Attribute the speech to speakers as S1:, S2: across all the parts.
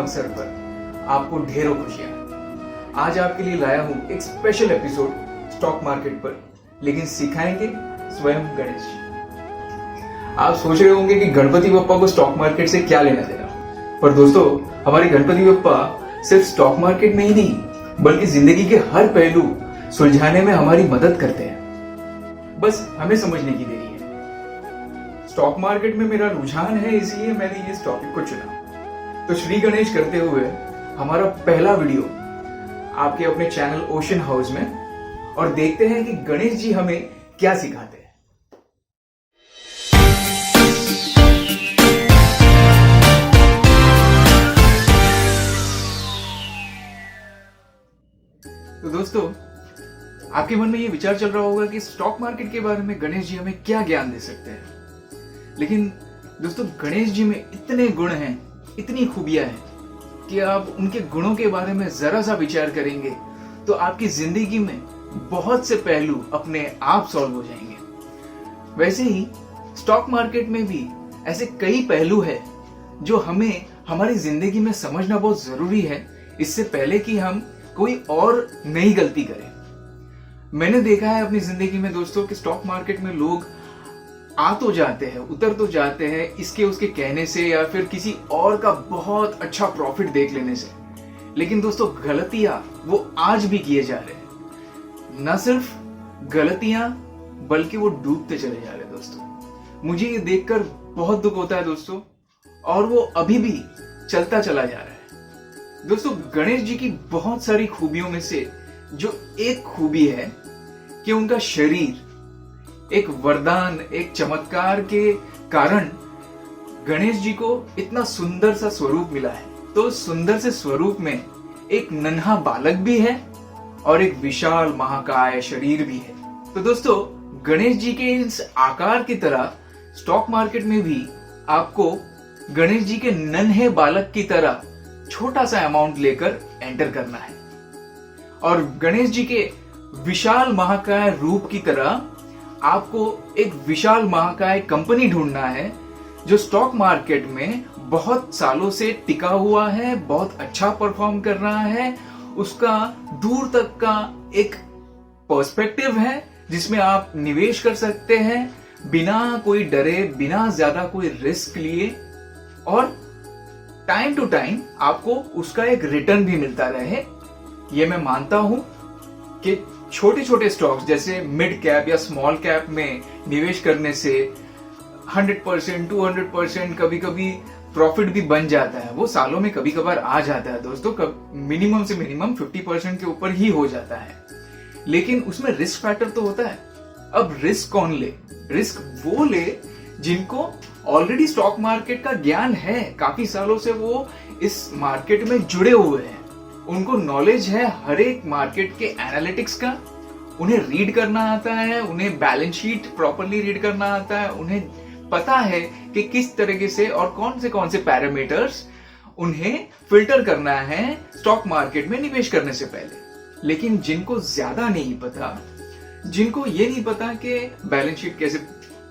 S1: अवसर पर आपको ढेरों खुशियां। आज आपके लिए लाया हूं एक स्पेशल एपिसोड स्टॉक मार्केट पर, लेकिन सिखाएंगे स्वयं गणेश जी। आप सोच रहे होंगे कि गणपति बप्पा को स्टॉक मार्केट से क्या लेना देना, पर दोस्तों हमारे गणपति बप्पा सिर्फ स्टॉक मार्केट में ही नहीं बल्कि जिंदगी के हर पहलू सुलझाने में हमारी मदद करते हैं। बस हमें समझने की देरी है। स्टॉक मार्केट में मेरा रुझान है, इसलिए मैंने इस टॉपिक को चुना। तो श्री गणेश करते हुए हमारा पहला वीडियो आपके अपने चैनल ओशन हाउस में, और देखते हैं कि गणेश जी हमें क्या सिखाते हैं। तो दोस्तों, आपके मन में ये विचार चल रहा होगा कि स्टॉक मार्केट के बारे में गणेश जी हमें क्या ज्ञान दे सकते हैं। लेकिन दोस्तों, गणेश जी में इतने गुण हैं, इतनी खूबियां हैं कि आप उनके गुणों के बारे में जरा सा विचार करेंगे तो आपकी जिंदगी में बहुत से पहलू अपने आप सॉल्व हो जाएंगे। वैसे ही स्टॉक मार्केट में भी ऐसे कई पहलू हैं जो हमें हमारी जिंदगी में समझना बहुत जरूरी है, इससे पहले कि हम कोई और नई गलती करें। मैंने देखा है अपनी जिंदगी में दोस्तों कि स्टॉक मार्केट में लोग आ तो जाते हैं, उतर तो जाते हैं इसके उसके कहने से या फिर किसी और का बहुत अच्छा प्रॉफिट देख लेने से, लेकिन दोस्तों गलतियां वो आज भी किए जा रहे हैं। न सिर्फ गलतियां बल्कि वो डूबते चले जा रहे हैं। दोस्तों मुझे ये देखकर बहुत दुख होता है दोस्तों, और वो अभी भी चलता चला जा रहा है। दोस्तों गणेश जी की बहुत सारी खूबियों में से जो एक खूबी है कि उनका शरीर एक वरदान, एक चमत्कार के कारण गणेश जी को इतना सुंदर सा स्वरूप मिला है। तो सुंदर से स्वरूप में एक नन्हा बालक भी है और एक विशाल महाकाय शरीर भी है। तो दोस्तों गणेश जी के इस आकार की तरह स्टॉक मार्केट में भी आपको गणेश जी के नन्हे बालक की तरह छोटा सा अमाउंट लेकर एंटर करना है, और गणेश जी के विशाल महाकाय रूप की तरह आपको एक विशाल महाकाय कंपनी ढूंढना है जो स्टॉक मार्केट में बहुत सालों से टिका हुआ है, बहुत अच्छा परफॉर्म कर रहा है, उसका दूर तक का एक पर्सपेक्टिव है जिसमें आप निवेश कर सकते हैं बिना कोई डरे, बिना ज्यादा कोई रिस्क लिए, और टाइम टू टाइम आपको उसका एक रिटर्न भी मिलता रहे। ये मैं मानता हूं कि छोटे छोटे स्टॉक्स जैसे मिड कैप या स्मॉल कैप में निवेश करने से 100%, 200% कभी कभी प्रॉफिट भी बन जाता है। वो सालों में कभी कभार आ जाता है दोस्तों, मिनिमम से मिनिमम 50% के ऊपर ही हो जाता है, लेकिन उसमें रिस्क फैक्टर तो होता है। अब रिस्क कौन ले? रिस्क वो ले जिनको ऑलरेडी स्टॉक मार्केट का ज्ञान है, काफी सालों से वो इस मार्केट में जुड़े हुए हैं, उनको नॉलेज है हर एक मार्केट के एनालिटिक्स का, उन्हें रीड करना आता है, उन्हें बैलेंस शीट प्रॉपर्ली रीड करना आता है, उन्हें पता है कि किस तरीके से और कौन से पैरामीटर्स उन्हें फिल्टर करना है स्टॉक मार्केट में निवेश करने से पहले। लेकिन जिनको ज्यादा नहीं पता, जिनको ये नहीं पता कि बैलेंस शीट कैसे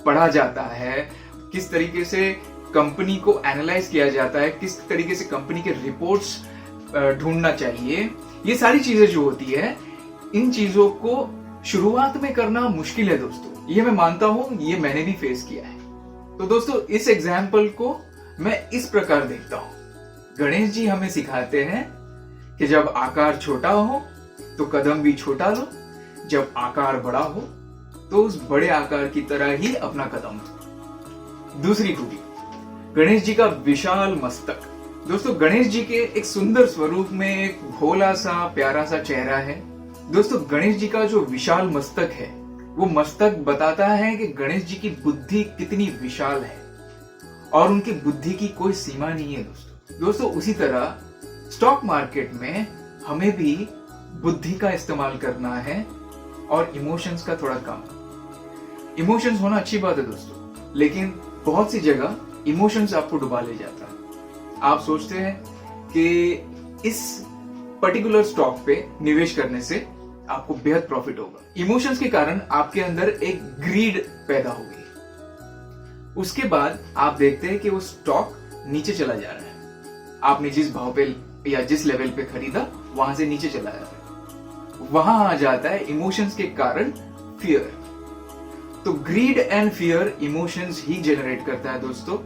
S1: पढ़ा जाता है, किस तरीके से कंपनी को एनालाइज किया जाता है, किस तरीके से कंपनी के रिपोर्ट्स ढूंढना चाहिए, ये सारी चीजें जो होती है, इन चीजों को शुरुआत में करना मुश्किल है दोस्तों। ये मैं मानता हूं, ये मैंने भी फेस किया है। तो दोस्तों इस एग्जाम्पल को मैं इस प्रकार देखता हूं। गणेश जी हमें सिखाते हैं कि जब आकार छोटा हो तो कदम भी छोटा लो, जब आकार बड़ा हो तो उस बड़े आकार की तरह ही अपना कदम लो। दूसरी खूबी, गणेश जी का विशाल मस्तक। दोस्तों गणेश जी के एक सुंदर स्वरूप में एक भोला सा प्यारा सा चेहरा है। दोस्तों गणेश जी का जो विशाल मस्तक है, वो मस्तक बताता है कि गणेश जी की बुद्धि कितनी विशाल है और उनकी बुद्धि की कोई सीमा नहीं है दोस्तों। उसी तरह स्टॉक मार्केट में हमें भी बुद्धि का इस्तेमाल करना है और इमोशंस का थोड़ा कम। इमोशंस होना अच्छी बात है दोस्तों, लेकिन बहुत सी जगह इमोशंस आपको डुबा ले जाता है। आप सोचते हैं कि इस पर्टिकुलर स्टॉक पे निवेश करने से आपको बेहद प्रॉफिट होगा। इमोशंस के कारण आपके अंदर एक ग्रीड पैदा हो गई। उसके बाद आप देखते हैं कि वो स्टॉक नीचे चला जा रहा है। आपने जिस भाव पे या जिस लेवल पे खरीदा वहां से नीचे चला जाता है। वहां आ जाता है इमोशंस के कारण फियर। तो grid and fear emotions he generate करता है दोस्तों।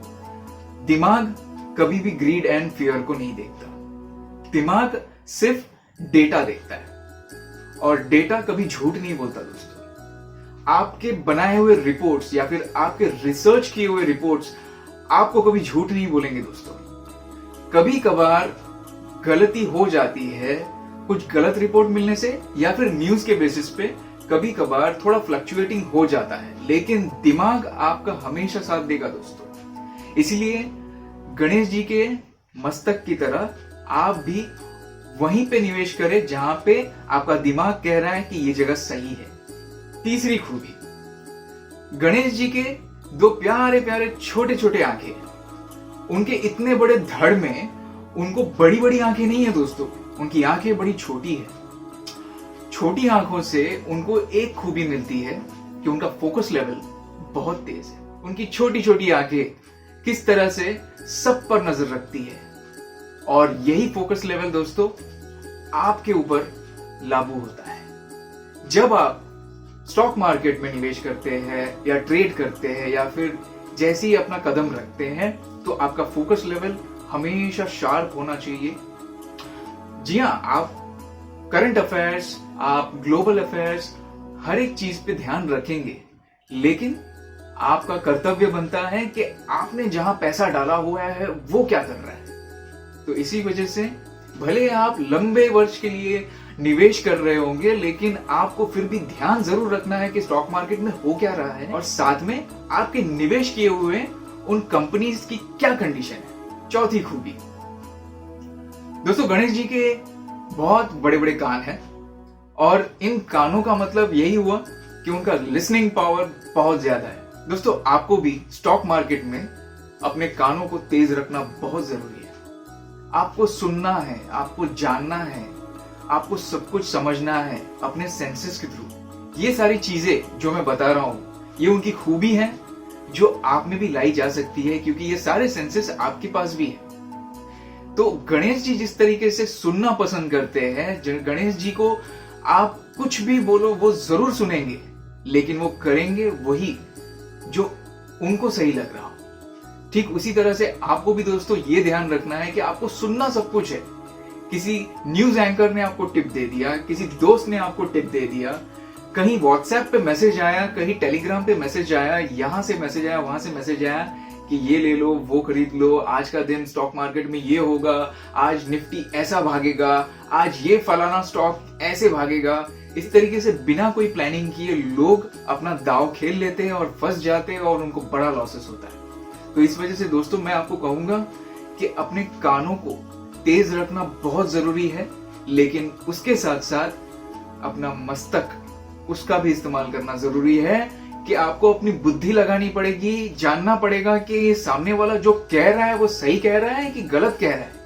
S1: दिमाग कभी भी ग्रीड एंड फियर को नहीं देखता। दिमाग सिर्फ डेटा देखता है और डेटा कभी झूठ नहीं बोलता दोस्तों। आपके बनाए हुए रिपोर्ट्स या फिर आपके रिसर्च किए हुए रिपोर्ट्स आपको कभी झूठ नहीं बोलेंगे दोस्तों। कभी कभार गलती हो जाती है कुछ गलत रिपोर्ट मिलने से या फिर न्यूज के बेसिस पे कभी कभार थोड़ा फ्लक्चुएटिंग हो जाता है, लेकिन दिमाग आपका हमेशा साथ देगा दोस्तों। इसलिए गणेश जी के मस्तक की तरह आप भी वहीं पे निवेश करें जहां पे आपका दिमाग कह रहा है कि ये जगह सही है। तीसरी खूबी, गणेश जी के दो प्यारे प्यारे छोटे छोटे आंखें। उनके इतने बड़े धड़ में उनको बड़ी बड़ी आंखें नहीं है दोस्तों, उनकी आंखें बड़ी छोटी है। छोटी आंखों से उनको एक खूबी मिलती है कि उनका फोकस लेवल बहुत तेज है। उनकी छोटी छोटी आंखें किस तरह से सब पर नजर रखती है और यही फोकस लेवल दोस्तों आपके ऊपर लागू होता है। जब आप स्टॉक मार्केट में निवेश करते हैं या ट्रेड करते हैं या फिर जैसे ही अपना कदम रखते हैं तो आपका फोकस लेवल हमेशा शार्प होना चाहिए। जी हाँ, आप करंट अफेयर्स, आप ग्लोबल अफेयर्स, हर एक चीज पे ध्यान रखेंगे, लेकिन आपका कर्तव्य बनता है कि आपने जहां पैसा डाला हुआ है वो क्या कर रहा है। तो इसी वजह से भले आप लंबे वर्ष के लिए निवेश कर रहे होंगे, लेकिन आपको फिर भी ध्यान जरूर रखना है कि स्टॉक मार्केट में हो क्या रहा है और साथ में आपके निवेश किए हुए उन कंपनीज की क्या कंडीशन है। चौथी खूबी दोस्तों, गणेश जी के बहुत बड़े बड़े कान हैं और इन कानों का मतलब यही हुआ कि उनका लिसनिंग पावर बहुत ज्यादा है। दोस्तों, आपको भी स्टॉक मार्केट में अपने कानों को तेज रखना बहुत जरूरी है। आपको सुनना है, आपको जानना है, आपको सब कुछ समझना है अपने सेंसेस के थ्रू। ये सारी चीजें जो मैं बता रहा हूं, ये उनकी खूबी है जो आप में भी लाई जा सकती है, क्योंकि ये सारे सेंसेस आपके पास भी है। तो गणेश जी जिस तरीके से सुनना पसंद करते हैं, गणेश जी को आप कुछ भी बोलो वो जरूर सुनेंगे, लेकिन वो करेंगे वही जो उनको सही लग रहा हो। ठीक उसी तरह से आपको भी दोस्तों ये ध्यान रखना है कि आपको सुनना सब कुछ है। किसी न्यूज एंकर ने आपको टिप दे दिया, किसी दोस्त ने आपको टिप दे दिया, कहीं व्हाट्सएप पे मैसेज आया, कहीं टेलीग्राम पे मैसेज आया, यहां से मैसेज आया, वहां से मैसेज आया कि ये ले लो, वो खरीद लो, आज का दिन स्टॉक मार्केट में ये होगा, आज निफ्टी ऐसा भागेगा, आज ये फलाना स्टॉक ऐसे भागेगा। इस तरीके से बिना कोई प्लानिंग किए लोग अपना दांव खेल लेते हैं और फंस जाते हैं और उनको बड़ा लॉसेस होता है। तो इस वजह से दोस्तों मैं आपको कहूंगा कि अपने कानों को तेज रखना बहुत जरूरी है, लेकिन उसके साथ साथ अपना मस्तक, उसका भी इस्तेमाल करना जरूरी है कि आपको अपनी बुद्धि लगानी पड़ेगी, जानना पड़ेगा कि सामने वाला जो कह रहा है वो सही कह रहा है कि गलत कह रहा है।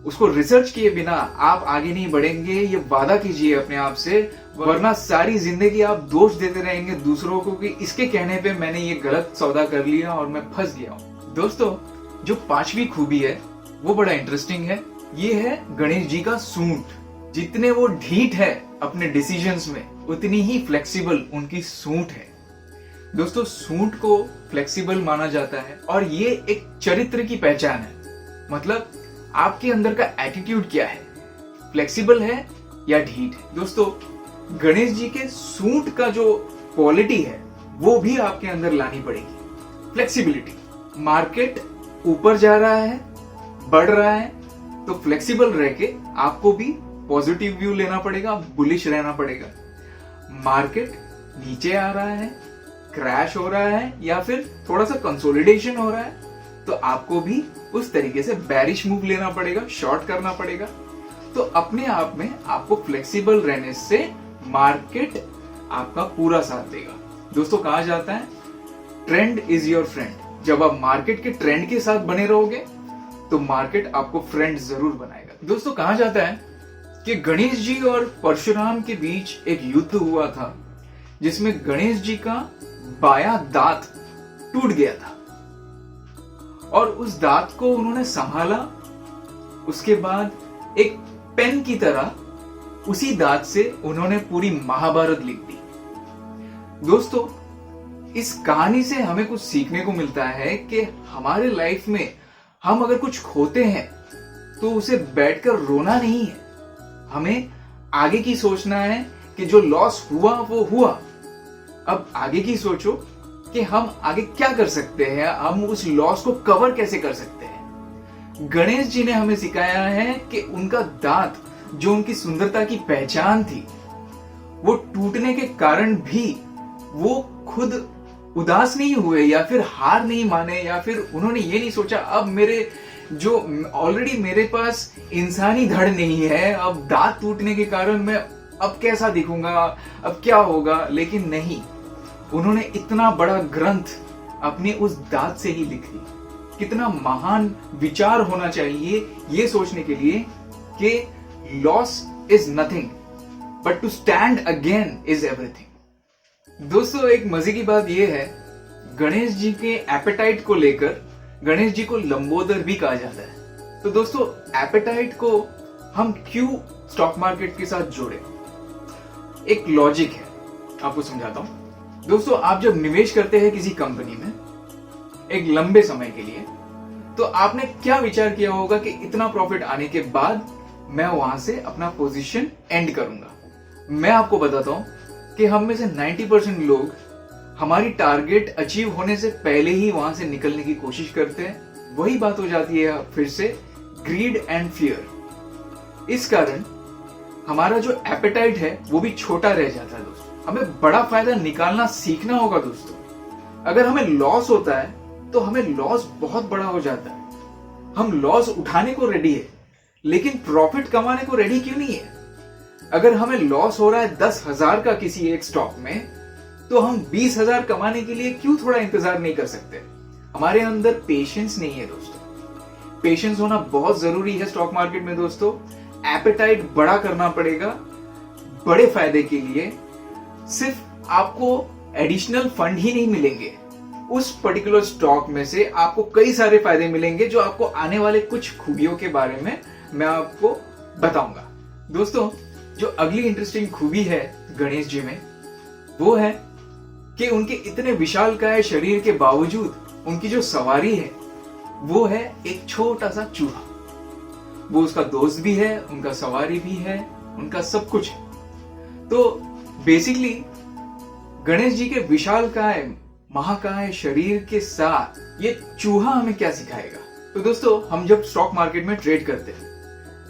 S1: उसको रिसर्च किए बिना आप आगे नहीं बढ़ेंगे, ये वादा कीजिए अपने आप से, वरना सारी जिंदगी आप दोष देते रहेंगे दूसरों को कि इसके कहने पे मैंने ये गलत सौदा कर लिया और मैं फंस गया हूं। दोस्तों, जो पांचवी खूबी है वो बड़ा इंटरेस्टिंग है। ये है गणेश जी का सूंठ। जितने वो ढीठ है अपने डिसीजंस में, उतनी ही फ्लेक्सिबल उनकी सूंठ है। दोस्तों, सूंठ को फ्लेक्सिबल माना जाता है और ये एक चरित्र की पहचान है। मतलब आपके अंदर का एटीट्यूड क्या है, फ्लेक्सिबल है या ढीठ है। दोस्तों, गणेश जी के सूंठ का जो क्वालिटी है वो भी आपके अंदर लानी पड़ेगी। फ्लेक्सिबिलिटी। मार्केट ऊपर जा रहा है, बढ़ रहा है, तो फ्लेक्सिबल रह के आपको भी पॉजिटिव व्यू लेना पड़ेगा, बुलिश रहना पड़ेगा। मार्केट नीचे आ रहा है, क्रैश हो रहा है या फिर थोड़ा सा कंसोलिडेशन हो रहा है, तो आपको भी उस तरीके से बैरिश मूव लेना पड़ेगा, शॉर्ट करना पड़ेगा। तो अपने आप में आपको फ्लेक्सिबल रहने से मार्केट आपका पूरा साथ देगा। दोस्तों, कहा जाता है ट्रेंड इज योर फ्रेंड। जब आप मार्केट के ट्रेंड के साथ बने रहोगे तो मार्केट आपको फ्रेंड जरूर बनाएगा। दोस्तों, कहा जाता है कि गणेश जी और परशुराम के बीच एक युद्ध हुआ था जिसमें गणेश जी का बायां दांत टूट गया था और उस दांत को उन्होंने संभाला उसके बाद एक पेन की तरह उसी दांत से उन्होंने पूरी महाभारत लिख दी। दोस्तों, इस कहानी से हमें कुछ सीखने को मिलता है कि हमारे लाइफ में हम अगर कुछ खोते हैं तो उसे बैठकर रोना नहीं है, हमें आगे की सोचना है कि जो लॉस हुआ वो हुआ। अब आगे की सोचो कि हम आगे क्या कर सकते हैं, हम उस लॉस को कवर कैसे कर सकते हैं। गणेश जी ने हमें सिखाया है कि उनका दांत जो उनकी सुंदरता की पहचान थी, वो टूटने के कारण भी वो खुद उदास नहीं हुए या फिर हार नहीं माने, या फिर उन्होंने ये नहीं सोचा अब मेरे जो ऑलरेडी मेरे पास इंसानी धड़ नहीं है, अब दांत टूटने के कारण मैं अब कैसा दिखूंगा, अब क्या होगा। लेकिन नहीं, उन्होंने इतना बड़ा ग्रंथ अपने उस दांत से ही लिख दी। कितना महान विचार होना चाहिए ये सोचने के लिए कि loss is nothing but to stand again is everything. दोस्तों, एक मजे की बात यह है, गणेश जी के एपेटाइट को लेकर गणेश जी को लंबोदर भी कहा जाता है। तो दोस्तों, एपेटाइट को हम क्यों स्टॉक मार्केट के साथ जोड़े? एक लॉजिक है, आपको समझाता हूं। दोस्तों, आप जब निवेश करते हैं किसी कंपनी में एक लंबे समय के लिए, तो आपने क्या विचार किया होगा कि इतना प्रॉफिट आने के बाद मैं वहां से अपना पोजीशन एंड करूंगा। मैं आपको बताता हूं कि हम में से 90% लोग हमारी टारगेट अचीव होने से पहले ही वहां से निकलने की कोशिश करते हैं। वही बात हो जाती है फिर से, ग्रीड एंड फियर। इस कारण हमारा जो एपेटाइट है वो भी छोटा रह जाता है। दोस्तों, हमें बड़ा फायदा निकालना सीखना होगा। दोस्तों, अगर हमें लॉस होता है तो हमें लॉस बहुत बड़ा हो जाता है। हम लॉस उठाने को रेडी है, लेकिन प्रॉफिट कमाने को रेडी क्यों नहीं है? अगर हमें लॉस हो रहा है 10,000 का किसी एक स्टॉक में, तो हम 20,000 कमाने के लिए क्यों थोड़ा इंतजार नहीं कर सकते? हमारे अंदर पेशेंस नहीं है। दोस्तों, पेशेंस होना बहुत जरूरी है स्टॉक मार्केट में। दोस्तों, एपेटाइट बड़ा करना पड़ेगा बड़े फायदे के लिए। सिर्फ आपको एडिशनल फंड ही नहीं मिलेंगे, उस पर्टिकुलर स्टॉक में से आपको कई सारे फायदे मिलेंगे जो आपको आने वाले कुछ खूबियों के बारे में मैं आपको बताऊंगा। दोस्तों, जो अगली इंटरेस्टिंग खूबी है गणेश जी में, वो है कि उनके इतने विशालकाय शरीर के बावजूद उनकी जो सवारी है वो है एक छोटा सा चूहा। वो उसका दोस्त भी है, उनका सवारी भी है, उनका सब कुछ है। तो बेसिकली गणेश जी के विशालकाय महाकाय शरीर के साथ ये चूहा हमें क्या सिखाएगा? तो दोस्तों, हम जब स्टॉक मार्केट में ट्रेड करते हैं,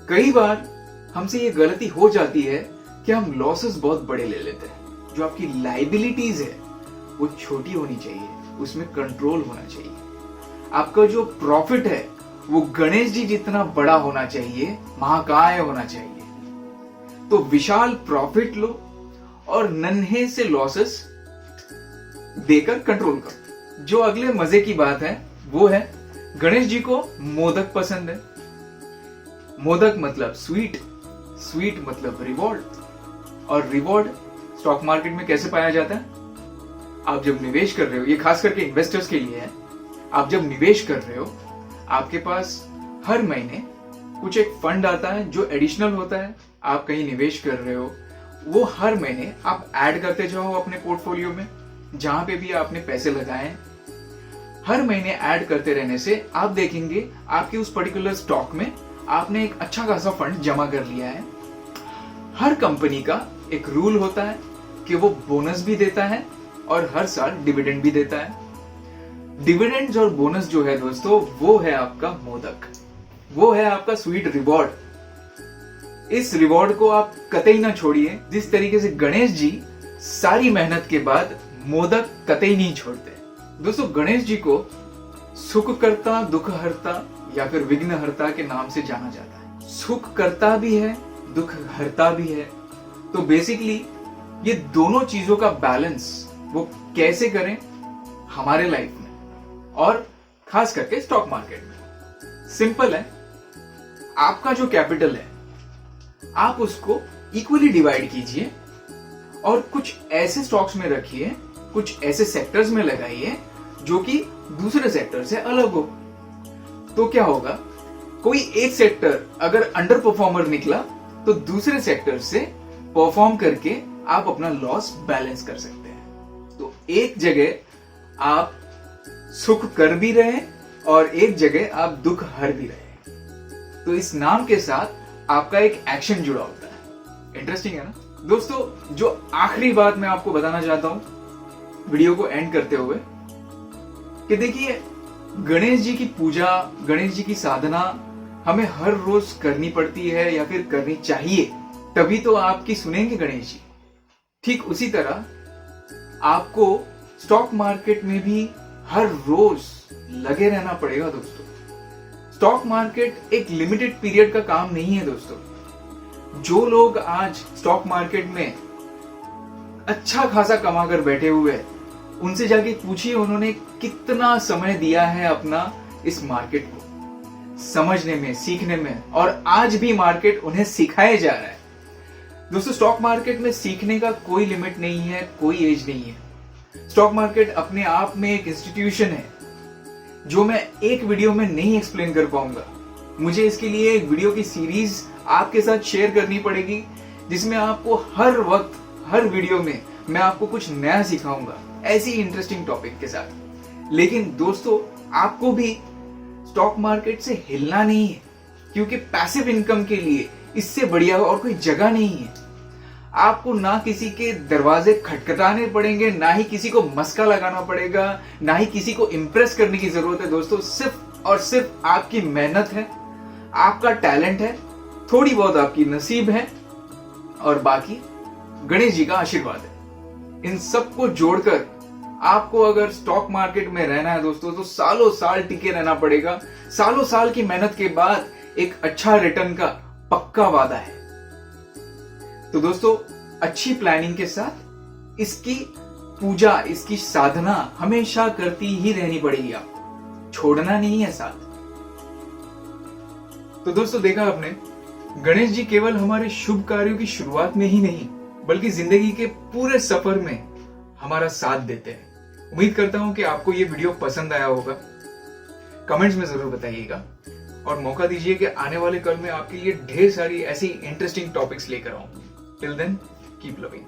S1: कई बार हमसे ये गलती हो जाती है कि हम लॉसेस बहुत बड़े ले लेते हैं। जो आपकी लाइबिलिटीज है वो छोटी होनी चाहिए, उसमें कंट्रोल होना चाहिए। आपका जो प्रॉफिट है वो गणेश जी जितना बड़ा होना चाहिए, महाकाय होना चाहिए। तो विशाल प्रॉफिट लो और नन्हे से लॉसेस देकर कंट्रोल करो। जो अगले मजे की बात है वो है, गणेश जी को मोदक पसंद है। मोदक मतलब स्वीट, स्वीट मतलब रिवॉर्ड, और रिवॉर्ड स्टॉक मार्केट में कैसे पाया जाता है? आप जब निवेश कर रहे हो, ये खास करके इन्वेस्टर्स के लिए है, आप जब निवेश कर रहे हो, आपके पास हर महीने कुछ एक फंड आता है जो एडिशनल होता है। आप कहीं निवेश कर रहे हो, वो हर महीने आप ऐड करते जाओ अपने पोर्टफोलियो में, जहां पे भी आपने पैसे लगाए। हर महीने ऐड करते रहने से आप देखेंगे आपके उस पर्टिकुलर स्टॉक में आपने एक अच्छा खासा फंड जमा कर लिया है। हर कंपनी का एक रूल होता है कि वो बोनस भी देता है और हर साल डिविडेंड भी देता है। डिविडेंड्स और बोनस जो है दोस्तों, वो है आपका मोदक, वो है आपका स्वीट रिवॉर्ड। इस रिवॉर्ड को आप कतई ना छोड़िए। जिस तरीके से गणेश जी सारी मेहनत के बाद मोदक कतई नहीं छोड़ते। दोस्तों, गणेश जी को सुख करता, दुख हरता या फिर विघ्न हरता के नाम से जाना जाता है। सुख करता भी है, दुख हरता भी है। तो बेसिकली ये दोनों चीजों का बैलेंस वो कैसे करें हमारे लाइफ में और खास करके स्टॉक मार्केट में? सिंपल है, आपका जो कैपिटल है आप उसको इक्वली डिवाइड कीजिए और कुछ ऐसे स्टॉक्स में रखिए, कुछ ऐसे सेक्टर्स में लगाइए जो कि दूसरे सेक्टर से अलग हो। तो क्या होगा कोई एक सेक्टर अगर अंडर परफॉर्मर निकला तो दूसरे सेक्टर से परफॉर्म करके आप अपना लॉस बैलेंस कर सकते हैं। तो एक जगह आप सुख कर भी रहे और एक जगह आप दुख हर भी रहे। तो इस नाम के साथ आपका एक एक्शन जुड़ा होता है। इंटरेस्टिंग है ना दोस्तों। जो आखिरी बात मैं आपको बताना चाहता हूं वीडियो को एंड करते हुए कि देखिए, गणेश जी की पूजा, गणेश जी की साधना हमें हर रोज करनी पड़ती है या फिर करनी चाहिए, तभी तो आपकी सुनेंगे गणेश जी। ठीक उसी तरह आपको स्टॉक मार्केट में भी हर रोज लगे रहना पड़ेगा दोस्तों। स्टॉक मार्केट एक लिमिटेड पीरियड का काम नहीं है दोस्तों। जो लोग आज स्टॉक मार्केट में अच्छा खासा कमा कर बैठे हुए हैं, उनसे जाके पूछिए उन्होंने कितना समय दिया है अपना इस मार्केट को समझने में, सीखने में, और आज भी मार्केट उन्हें सिखाया जा रहा है। दोस्तों, स्टॉक मार्केट में सीखने का कोई लिमिट नहीं है, कोई एज नहीं है। स्टॉक मार्केट अपने आप में एक इंस्टीट्यूशन है जो मैं एक वीडियो में नहीं एक्सप्लेन कर पाऊंगा। मुझे इसके लिए एक वीडियो की सीरीज आपके साथ शेयर करनी पड़ेगी, जिसमें आपको हर वक्त, हर वीडियो में मैं आपको कुछ नया सिखाऊंगा ऐसी इंटरेस्टिंग टॉपिक के साथ। लेकिन दोस्तों, आपको भी स्टॉक मार्केट से हिलना नहीं है, क्योंकि पैसिव इनकम के लिए इससे बढ़िया और कोई जगह नहीं है। आपको ना किसी के दरवाजे खटखटाने पड़ेंगे, ना ही किसी को मस्का लगाना पड़ेगा, ना ही किसी को इंप्रेस करने की जरूरत है दोस्तों। सिर्फ और सिर्फ आपकी मेहनत है, आपका टैलेंट है, थोड़ी बहुत आपकी नसीब है और बाकी गणेश जी का आशीर्वाद है। इन सबको जोड़कर आपको अगर स्टॉक मार्केट में रहना है दोस्तों, तो सालों साल टिके रहना पड़ेगा। सालों साल की मेहनत के बाद एक अच्छा रिटर्न का पक्का वादा है। तो दोस्तों, अच्छी प्लानिंग के साथ इसकी पूजा, इसकी साधना हमेशा करती ही रहनी पड़ेगी, आपको छोड़ना नहीं है साथ। तो दोस्तों, देखा आपने, गणेश जी केवल हमारे शुभ कार्यों की शुरुआत में ही नहीं, बल्कि जिंदगी के पूरे सफर में हमारा साथ देते हैं। उम्मीद करता हूं कि आपको ये वीडियो पसंद आया होगा। कमेंट्स में जरूर बताइएगा और मौका दीजिए कि आने वाले कल में आपके लिए ढेर सारी ऐसी इंटरेस्टिंग टॉपिक्स लेकर आऊं। Till then, keep loving.